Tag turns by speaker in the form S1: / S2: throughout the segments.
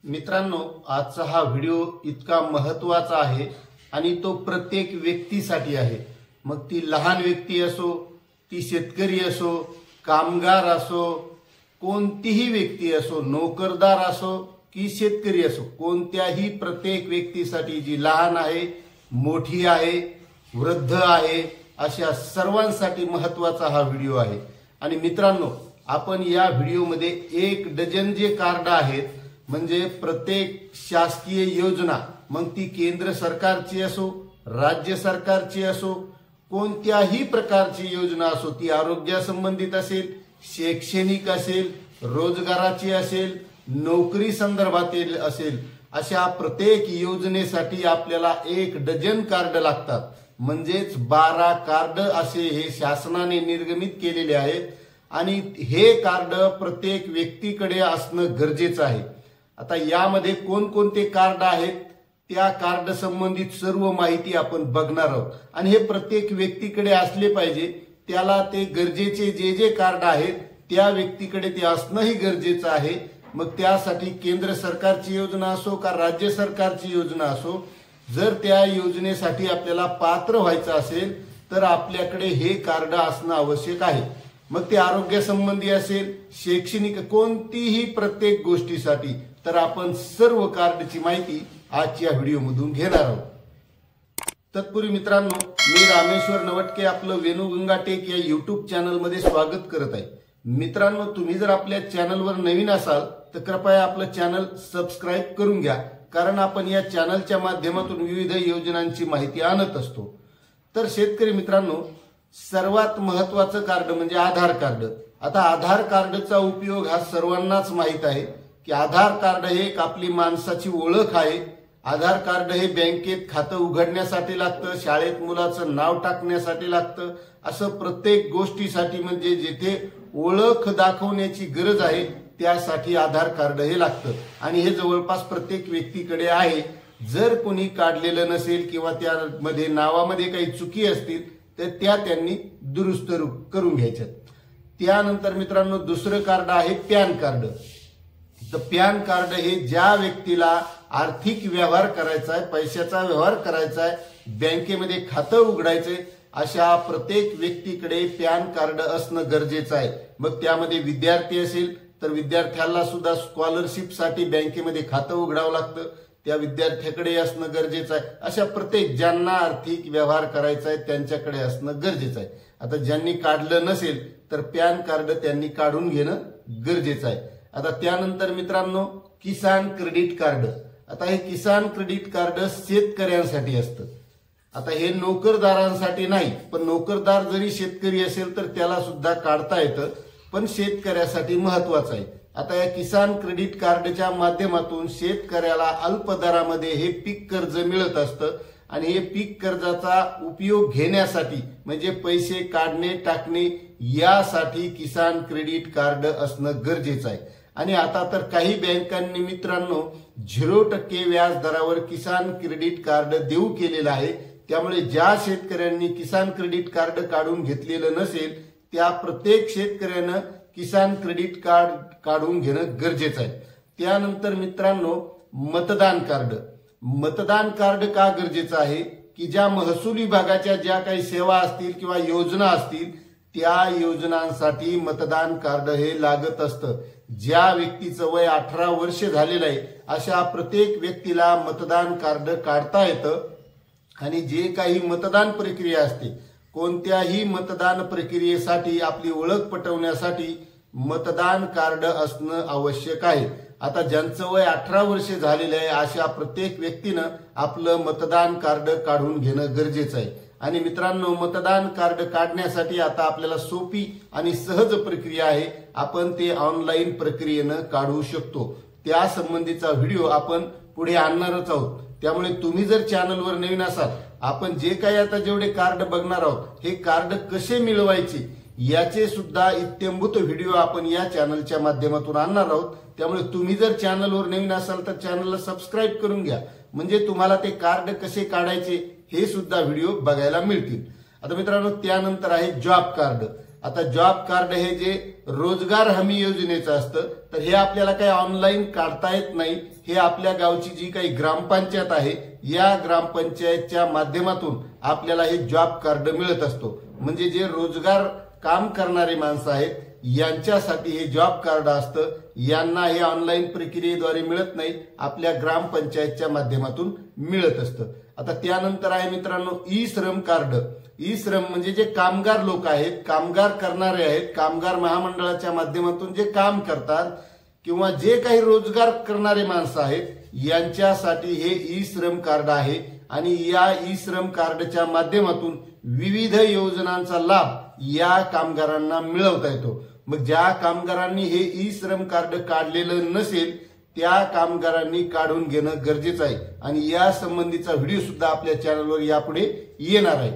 S1: मित्रांनो, आजचा हा व्हिडिओ इतका महत्त्वाचा आहे आणि तो प्रत्येक व्यक्तीसाठी आहे। मग ती लहान व्यक्ती असो, ती शेतकरी असो, कामगार असो, कोणतीही व्यक्ती असो, नोकरदार असो की शेतकरी असो, कोणत्याही प्रत्येक व्यक्तीसाठी जी लहान आहे, मोठी आहे, वृद्ध आहे, अशा सर्वांसाठी महत्त्वाचा हा व्हिडिओ आहे। आणि मित्रांनो, आपण या व्हिडिओमध्ये 1 डझन जे कार्ड आहेत, म्हणजे प्रत्येक शासकीय योजना, मग ती केंद्र सरकारची असो, राज्य सरकारची असो, कोणत्याही प्रकारची योजना असो, ती आरोग्यासंबंधित असेल, शैक्षणिक असेल, रोजगाराची असेल, नोकरी संदर्भातील असेल, अशा प्रत्येक योजनेसाठी आपल्याला 1 डझन कार्ड लागतात। म्हणजेच 12 कार्ड असे हे शासनाने निर्गमित केलेले आहेत आणि हे कार्ड प्रत्येक व्यक्तीकडे असणं गरजेचं आहे। आता यामध्ये कोणकोणते कार्ड आहेत, त्या कार्ड संबंधित सर्व माहिती आपण बघणार आहोत आणि हे प्रत्येक व्यक्तीकडे असले पाहिजे। त्याला ते गरजेचे जे कार्ड आहेत त्या व्यक्तीकडे ते असणंही गरजेचं आहे। मग त्यासाठी केंद्र सरकारची योजना असो का राज्य सरकारची योजना असो, जर त्या योजनेसाठी आपल्याला पात्र व्हायचं असेल तर आपल्याकडे हे कार्ड असणं आवश्यक आहे। मग ते आरोग्य संबंधी असेल, शैक्षणिक, कोणतीही प्रत्येक गोष्टीसाठी तर आपण सर्व कार्डची माहिती आजच्या व्हिडिओमधून घेणार आहोत। तत्पूर्वी मित्रांनो, मी रामेश्वर नवटके आपलं वेणुगंगा टेक या YouTube चॅनलमध्ये स्वागत करत आहे। मित्रांनो, तुम्ही जर आपल्या चॅनलवर नवीन असाल तर कृपया आपलं चॅनल सबस्क्राइब करून घ्या, कारण आपण या चॅनलच्या माध्यमातून विविध योजनांची माहिती आणत असतो। तर शेतकरी मित्रांनो, सर्वात महत्त्वाचं कार्ड म्हणजे आधार कार्ड। आता आधार कार्डचा उपयोग हा सर्वांनाच माहित आहे की आधार कार्ड हे एक आपली माणसाची ओळख आहे। आधार कार्ड हे बँकेत खातं उघडण्यासाठी लागतं, शाळेत मुलाचं नाव टाकण्यासाठी लागतं, असं प्रत्येक गोष्टीसाठी, म्हणजे जिथे ओळख दाखवण्याची गरज आहे त्यासाठी आधार कार्ड हे लागतं आणि हे जवळपास प्रत्येक व्यक्तीकडे आहे। जर कोणी काढलेलं नसेल किंवा त्यामध्ये नावामध्ये काही चुकी असतील तर त्या त्यांनी दुरुस्त करून घ्यायच्यात। त्यानंतर मित्रांनो, दुसरं कार्ड आहे पॅन कार्ड। तर पॅन कार्ड हे ज्या व्यक्तीला आर्थिक व्यवहार करायचा आहे, पैशाचा व्यवहार करायचा आहे, बँकेमध्ये खातं उघडायचंय, अशा प्रत्येक व्यक्तीकडे पॅन कार्ड असणं गरजेचं आहे। मग त्यामध्ये विद्यार्थी असेल तर विद्यार्थ्याला सुद्धा स्कॉलरशिपसाठी बँकेमध्ये खातं उघडावं लागतं, त्या विद्यार्थ्याकडे असणं गरजेचं आहे। अशा प्रत्येक ज्यांना आर्थिक व्यवहार करायचा आहे त्यांच्याकडे असणं गरजेचं आहे। आता ज्यांनी काढलं नसेल तर पॅन कार्ड त्यांनी काढून घेणं गरजेचं आहे। आता त्यानंतर मित्रांनो, किसान क्रेडिट कार्ड। आता हे किसान क्रेडिट कार्ड शेतकऱ्यांसाठी असतं। आता हे नोकरदारांसाठी नाही, पण नोकरदार जरी शेतकरी असेल तर त्याला सुद्धा काढता येतं, पण शेतकऱ्यासाठी महत्वाचं आहे। आता या किसान क्रेडिट कार्डच्या माध्यमातून शेतकऱ्याला अल्प दरामध्ये हे पीक कर्ज मिळत असतं आणि हे पीक कर्जाचा उपयोग घेण्यासाठी, म्हणजे पैसे काढणे टाकणे यासाठी किसान क्रेडिट कार्ड असणं गरजेचं आहे। आणि आता तर काही बँकांनी मित्रांनो 0% व्याज दरावर किसान क्रेडिट कार्ड देऊ केलेलं आहे। त्यामुळे ज्या शेतकऱ्यांनी किसान क्रेडिट कार्ड काढून घेतलेलं नसेल त्या प्रत्येक शेतकऱ्यानं किसान क्रेडिट कार्ड काढून घेणं गरजेचं आहे। त्यानंतर मित्रांनो, मतदान कार्ड। मतदान कार्ड का गरजेचं आहे की ज्या महसूल विभागाच्या ज्या काही सेवा असतील किंवा योजना असतील त्या योजनांसाठी मतदान कार्ड हे लागत असतं। ज्या व्यक्तीचं वय 18 वर्ष झालेलं आहे अशा प्रत्येक व्यक्तीला मतदान कार्ड काढता येतं आणि जे काही मतदान प्रक्रिया असते, कोणत्याही मतदान प्रक्रियेसाठी आपली ओळख पटवण्यासाठी मतदान कार्ड असणं आवश्यक आहे। आता ज्यांचं वय 18 वर्ष झालेलं आहे अशा प्रत्येक व्यक्तीनं आपलं मतदान कार्ड काढून घेणं गरजेचं आहे। आणि मित्रांनो, मतदान कार्ड काढण्यासाठी आता आपल्याला सोपी आणि सहज प्रक्रिया आहे, आपण ते ऑनलाईन प्रक्रियेनं काढू शकतो। त्या संबंधीचा व्हिडिओ आपण पुढे आणणारच आहोत। त्यामुळे तुम्ही जर चॅनलवर नवीन असाल, आपण जे काही आता जेवढे कार्ड बघणार आहोत हे कार्ड कसे मिळवायचे याचे सुद्धा इत्थंभूत व्हिडिओ आपण या चॅनलच्या माध्यमातून आणणार आहोत। त्यामुळे तुम्ही जर चॅनलवर नवीन असाल तर चॅनलला सबस्क्राइब करून घ्या, म्हणजे तुम्हाला ते कार्ड कसे काढायचे हे सुद्धा व्हिडिओ बघायला मिळतील। आता मित्रांनो, त्यानंतर आहे जॉब कार्ड। आता जॉब कार्ड हे जे रोजगार हमी योजनेचं असतं, तर हे आपल्याला काही ऑनलाईन काढता येत नाही. हे आपल्या गावची जी काही ग्रामपंचायत आहे, या ग्रामपंचायतच्या माध्यमातून आपल्याला हे जॉब कार्ड मिळत असतो. म्हणजे जे रोजगार काम करणारी माणसं आहेत यांच्यासाठी हे जॉब कार्ड असतं. यांना हे ऑनलाईन प्रक्रियेद्वारे मिळत नाही, आपल्या ग्रामपंचायतच्या माध्यमातून मिळत असतं. आता त्यानंतर आहे मित्रांनो ई श्रम कार्ड. ई श्रम म्हणजे जे कामगार लोक आहेत, कामगार करणारे आहेत, कामगार महामंडळाच्या माध्यमातून जे काम करतात किंवा जे काही रोजगार करणारे माणसं आहेत यांच्यासाठी हे ई श्रम कार्ड आहे. आणि या ई श्रम कार्डच्या माध्यमातून विविध योजनांचा लाभ या कामगारांना मिळवता येतो. मग ज्या कामगारांनी हे ई श्रम कार्ड काढलेलं नसेल त्या कामगारांनी काढून घेणं गरजेचं आहे. आणि या संबंधीचा व्हिडिओ सुद्धा आपल्या चॅनलवर यापुढे येणार आहे.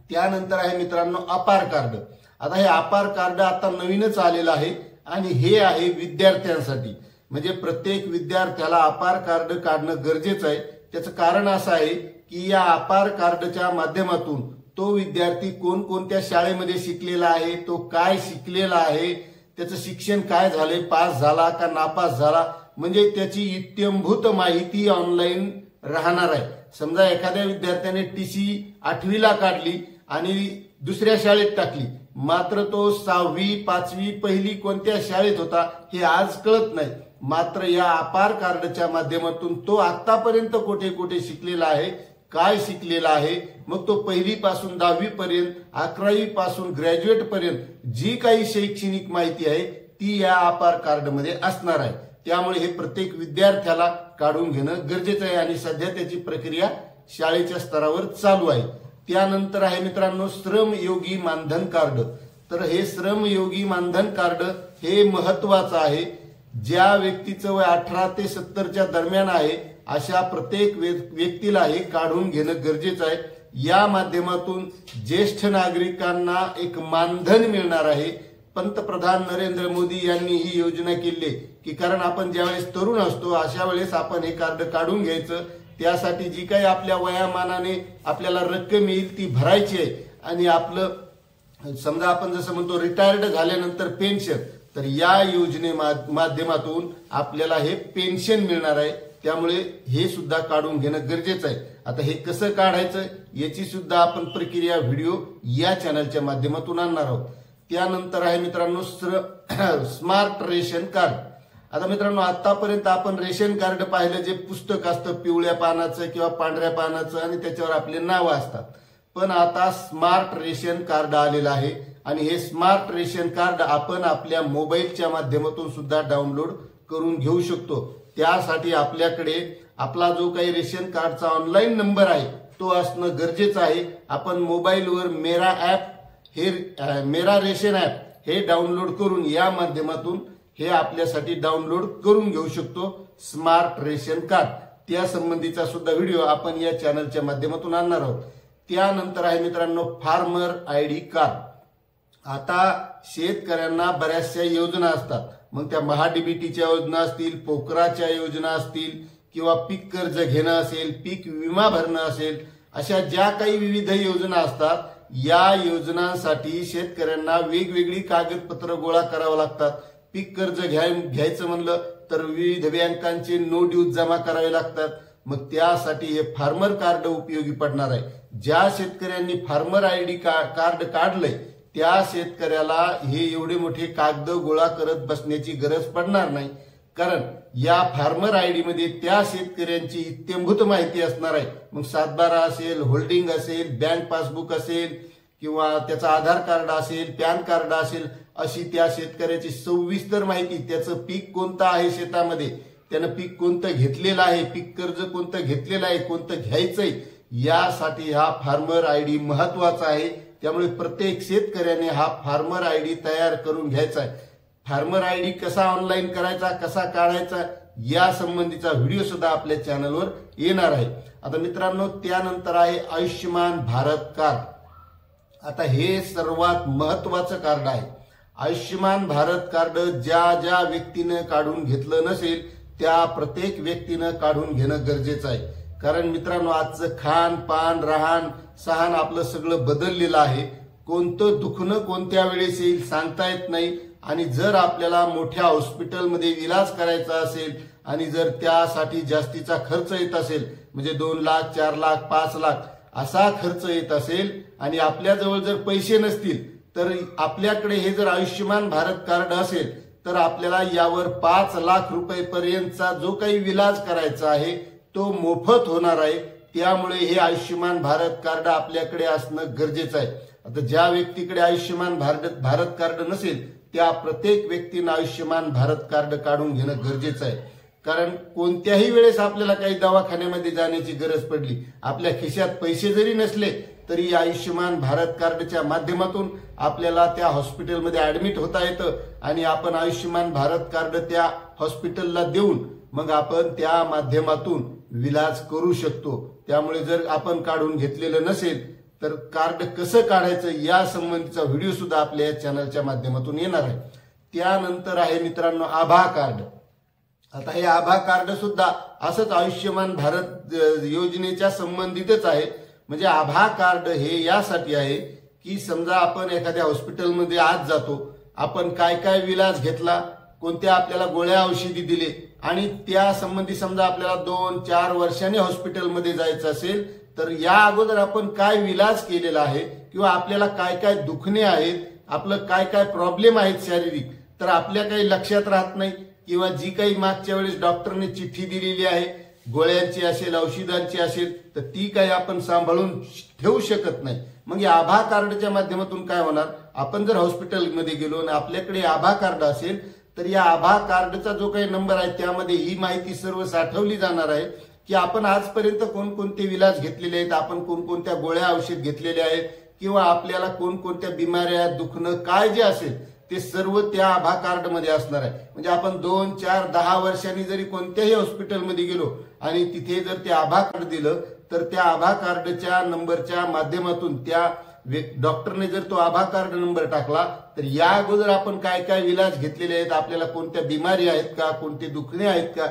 S1: त्यानंतर आहे मित्रांनो अपार कार्ड. आता हे अपार कार्ड आता नवीनच आलेलं आहे आणि हे आहे विद्यार्थ्यांसाठी. म्हणजे प्रत्येक विद्यार्थ्याला अपार कार्ड काढणं गरजेचं आहे. त्याचं कारण असं आहे की या अपार कार्डच्या माध्यमातून तो विद्यार्थी कोणकोणत्या शाळेमध्ये शिकलेला आहे, तो काय शिकलेला आहे, त्याचं शिक्षण काय झाले, पास झाला का नापास झाला, म्हणजे त्याची इत्यंभूत माहिती ऑनलाईन राहणार आहे. समजा एखाद्या विद्यार्थ्याने टीसी 8वीला काढली आणि दुसऱ्या शाळेत टाकली, मात्र तो 6वी 5वी पहिली कोणत्या शाळेत होता हे आज कळत नाही. मात्र या अपार कार्डच्या माध्यमातून तो आतापर्यंत कुठे कुठे शिकलेला आहे, काय शिकलेला आहे, मग तो 1ली पासून 10वी पर्यंत, 11वी पासून ग्रॅज्युएट पर्यंत जी काही शैक्षणिक माहिती आहे ती या अपार कार्डमध्ये असणार आहे. त्यामुळे हे प्रत्येक विद्यार्थ्याला काढून घेणं गरजेचं आहे आणि सध्या त्याची प्रक्रिया शाळेच्या स्तरावर चालू आहे. त्यानंतर आहे मित्रांनो श्रमयोगी मानधन कार्ड. तर हे श्रमयोगी मानधन कार्ड हे महत्वाचं आहे. ज्या व्यक्तीचं वय 18 ते 70च्या दरम्यान आहे अशा प्रत्येक व्यक्तीला हे काढून घेणं गरजेचं आहे. या माध्यमातून ज्येष्ठ नागरिकांना एक मानधन मिळणार आहे. पंतप्रधान नरेंद्र मोदी यांनी ही योजना केली की कारण आपण ज्यावेळेस तरुण असतो अशा वेळेस आपण हे कार्ड काढून घ्यायचं. त्यासाठी जी काही आपल्या वयामानाने आपल्याला रक्कम येईल ती भरायची आहे. आणि आपलं समजा आपण जसं म्हणतो रिटायर्ड झाल्यानंतर पेन्शन, तर या योजने माध्यमातून आपल्याला हे पेन्शन मिळणार आहे. त्यामुळे हे सुद्धा काढून घेणं गरजेचं आहे. आता हे कसं काढायचं याची सुद्धा आपण प्रक्रिया व्हिडिओ या चॅनलच्या माध्यमातून आणणार आहोत. त्यानंतर आहे मित्रांनो स्मार्ट रेशन कार्ड. आता मित्रांनो आतापर्यंत आपण रेशन कार्ड पाहिलं जे पुस्तक असतं पिवळ्या पानाचं किंवा पांढऱ्या पानाचं आणि त्याच्यावर आपले नावं असतात. पण आता स्मार्ट रेशन कार्ड आलेलं आहे आणि हे स्मार्ट रेशन कार्ड आपण आपल्या मोबाईलच्या माध्यमातून सुद्धा डाउनलोड करून घेऊ शकतो. त्यासाठी आपल्याकडे आपला जो काही रेशन कार्डचा ऑनलाईन नंबर आहे तो असणं गरजेचं आहे. आपण मोबाईलवर मेरा रेशन ऍप हे डाउनलोड करून या माध्यमातून हे आपल्यासाठी डाउनलोड करून घेऊ शकतो स्मार्ट रेशन कार्ड. त्या संबंधीचा सुद्धा व्हिडिओ आपण या चॅनलच्या माध्यमातून आणणार आहोत. त्यानंतर आहे मित्रांनो फार्मर आयडी कार्ड. आता शेतकऱ्यांना बऱ्याचशा योजना असतात. मग त्या महाडीबीटीच्या योजना असतील, पोकराच्या योजना असतील किंवा पीक कर्ज घेणं असेल, पीक विमा भरणं असेल, अशा ज्या काही विविध योजना असतात या योजनांसाठी शेतकऱ्यांना वेगवेगळी कागदपत्र गोळा करावं लागतात. पीक कर्ज घ्यायचं म्हणलं तर विविध बँकांचे नो ड्यूज जमा करावे लागतात. मग त्यासाठी हे फार्मर कार्ड उपयोगी पडणार आहे. ज्या शेतकऱ्यांनी फार्मर आयडी कार्ड काढलंय त्या शेतकऱ्याला हे एवढे मोठे कागद गोळा करत बसण्याची गरज पडणार नाही. कारण या फार्मर आयडी मध्ये त्या शेतकऱ्यांची इत्यंभूत माहिती असणार आहे. मग 7/12 असेल, होल्डिंग असेल, बँक पासबुक असेल किंवा त्याचं आधार कार्ड असेल, पॅन कार्ड असेल, अशी त्या शेतकऱ्याची सविस्तर माहिती, त्याचं पीक कोणतं आहे शेतामध्ये, त्यानं पीक कोणतं घेतलेलं आहे, पीक कर्ज कोणतं घेतलेलं आहे, कोणतं घ्यायचंय, यासाठी हा फार्मर आयडी महत्वाचा आहे. त्यामुळे प्रत्येक शेतकऱ्याने हा फार्मर आयडी तयार करून घ्यायचा आहे. फार्मर आयडी कसा ऑनलाईन करायचा, कसा काढायचा या संबंधीचा व्हिडिओ सुद्धा आपल्या चॅनलवर येणार आहे. आता मित्रांनो त्यानंतर आहे आयुष्यमान भारत कार्ड. आता हे सर्वात महत्वाचं कार्ड आहे. आयुष्यमान भारत कार्ड ज्या ज्या व्यक्तीने काढून घेतलं नसेल त्या प्रत्येक व्यक्तीनं काढून घेणं गरजेचं आहे. कारण मित्रांनो आजचं खान पान राहण सहान आपलं सगळं बदललेलं आहे. कोणतं दुखणं कोणत्या वेळेस येईल सांगता येत नाही आणि जर आपल्याला मोठ्या हॉस्पिटलमध्ये इलाज करायचा असेल आणि जर त्यासाठी जास्तीचा खर्च येत असेल म्हणजे 2 लाख 4 लाख 5 लाख असा खर्च येत असेल आणि आपल्याजवळ जर पैसे नसतील तर आपल्याकडे हे जर आयुष्यमान भारत कार्ड असेल तर आपल्याला यावर 5 लाख रुपयेपर्यंतचा जो काही इलाज करायचा आहे तो मोफत होणार आहे। त्यामुळे हे आयुष्यमान भारत कार्ड आपल्याकडे असणं गरजेचं आहे। आता ज्या व्यक्तीकडे आयुष्यमान भारत कार्ड नसेल त्या प्रत्येक व्यक्तीने आयुष्यमान भारत कार्ड काढून घेणं गरजेचं आहे, कारण कोणत्याही वेळेस आपल्याला काही दवाखान्यामध्ये जाण्याची गरज पडली, आपल्या खिशात पैसे जरी नसले तरी आयुष्यमान भारत कार्डच्या माध्यमातून आपल्याला त्या हॉस्पिटलमध्ये ऍडमिट होता येतं आणि आपण आयुष्यमान भारत कार्ड त्या हॉस्पिटलला देऊन मग आपण त्या माध्यमातून इलाज करू शकतो। त्यामुळे जर आपण काढून घेतलेलं नसेल तर कार्ड कसं काढायचं या संबंधीचा व्हिडिओ सुद्धा आपल्या या चॅनलच्या माध्यमातून येणार आहे। त्यानंतर आहे मित्रांनो आभा कार्ड। आता हे आभा कार्ड सुद्धा असंच आयुष्यमान भारत योजनेच्या संबंधितच आहे। म्हणजे आभा कार्ड हे यासाठी आहे की समजा आपण एखाद्या हॉस्पिटलमध्ये आज जातो, आपण काय काय इलाज घेतला, कोणत्या आपल्याला गोळ्या औषधी दिले आणि त्या संबंधी समजा आपल्याला 2-4 वर्षांनी हॉस्पिटलमध्ये जायचं असेल तर या अगोदर आपण काय इलाज केलेला आहे किंवा आपल्याला काय काय दुखणे आहेत, आपलं काय काय प्रॉब्लेम आहेत शारीरिक, तर आपल्या काही लक्षात राहत नाही किंवा जी काही मागच्या वेळेस डॉक्टरने चिठ्ठी दिलेली आहे गोळ्यांची असेल औषधांची असेल तर ती काही आपण सांभाळून ठेवू शकत नाही। मग या आभा कार्डच्या माध्यमातून काय होणार, आपण जर हॉस्पिटलमध्ये गेलो आणि आपल्याकडे आभा कार्ड असेल तर या आभा कार्डचा जो काही नंबर आहे त्यामध्ये ही माहिती सर्व साठवली जाणार आहे की आपण आजपर्यंत कोणकोणते इलाज घेतलेले आहेत, आपण कोणकोणत्या गोळ्या औषध घेतलेले आहेत किंवा आपल्याला कोणकोणत्या बिमाऱ्या दुखणं काय जे असेल ते सर्व त्या आभा कार्ड मध्ये असणार आहे। म्हणजे आपण 2, 4, 10 वर्षांनी जरी कोणत्याही हॉस्पिटलमध्ये गेलो आणि तिथे जर ते आभा कार्ड दिलं तर त्या आभा कार्डच्या नंबरच्या माध्यमातून त्या डॉक्टरने जर तो आभा कार्ड नंबर टाकला तर या अगोदर आपण काय काय इलाज घेतलेले आहेत, आपल्याला कोणत्या बिमारी आहेत का, कोणते दुखणे आहेत का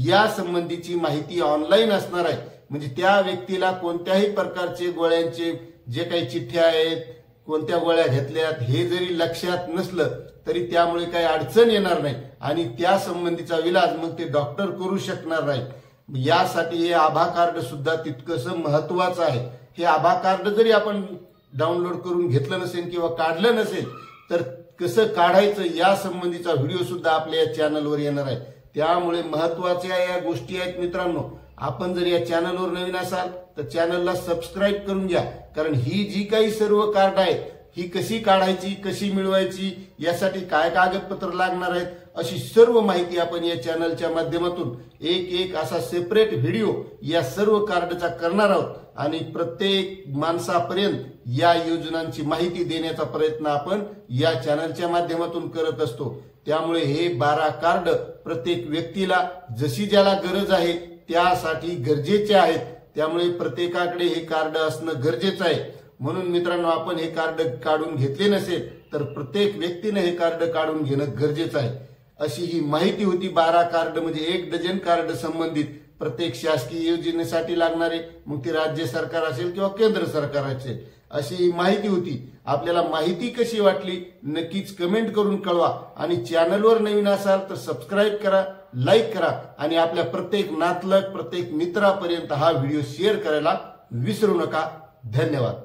S1: या संबंधीची माहिती ऑनलाईन असणार आहे। म्हणजे त्या व्यक्तीला कोणत्याही प्रकारचे गोळ्यांचे जे काही चिठ्ठ्या आहेत, कोणत्या गोळ्या घेतल्यात हे जरी लक्षात नसलं तरी त्यामुळे काही अडचण येणार नाही आणि त्या संबंधीचा इलाज मग ते डॉक्टर करू शकणार नाही। यासाठी हे आभा कार्ड सुद्धा तितकंसं महत्वाचं आहे। हे आभा कार्ड जरी आपण डाउनलोड करून घेतलं नसेल किंवा काढलं नसेल तर कसं काढायचं या संबंधीचा व्हिडिओ सुद्धा आपल्या या चॅनलवर येणार आहे। त्यामुळे महत्वाच्या या गोष्टी आहेत मित्रांनो। आपण जर या चॅनलवर नवीन असाल तर चॅनलला सबस्क्राईब करून घ्या, कारण ही जी काही सर्व कार्ड आहेत ही कशी काढायची, कशी मिळवायची, यासाठी काय कागदपत्र लागणार आहेत अशी सर्व माहिती आपण या चॅनलच्या माध्यमातून एक असा सेपरेट व्हिडिओ या सर्व कार्डचा करणार आहोत आणि प्रत्येक माणसापर्यंत या योजनांची माहिती देण्याचा प्रयत्न आपण या चॅनलच्या माध्यमातून करत असतो। त्यामुळे हे 12 कार्ड प्रत्येक व्यक्तीला जशी ज्याला गरज आहे त्यासाठी गरजेचे आहेत। त्यामुळे प्रत्येकाकडे हे कार्ड असणं गरजेचं आहे। म्हणून मित्रांनो आपण हे कार्ड काढून घेतले नसेल तर प्रत्येक व्यक्तीने हे कार्ड काढून घेणं गरजेचं आहे। अशी ही माहिती होती 12 कार्ड म्हणजे 1 डझन कार्ड संबंधित प्रत्येक शासकीय योजनेसाठी लागणारे, मग ती राज्य सरकार असेल किंवा केंद्र सरकार असेल अशी ही माहिती होती। आपल्याला माहिती कशी वाटली नक्कीच कमेंट करून कळवा आणि चॅनलवर नवीन असाल तर सबस्क्राईब करा, लाईक करा आणि आपल्या प्रत्येक नातलग प्रत्येक मित्रापर्यंत हा व्हिडिओ शेअर करायला विसरू नका। धन्यवाद।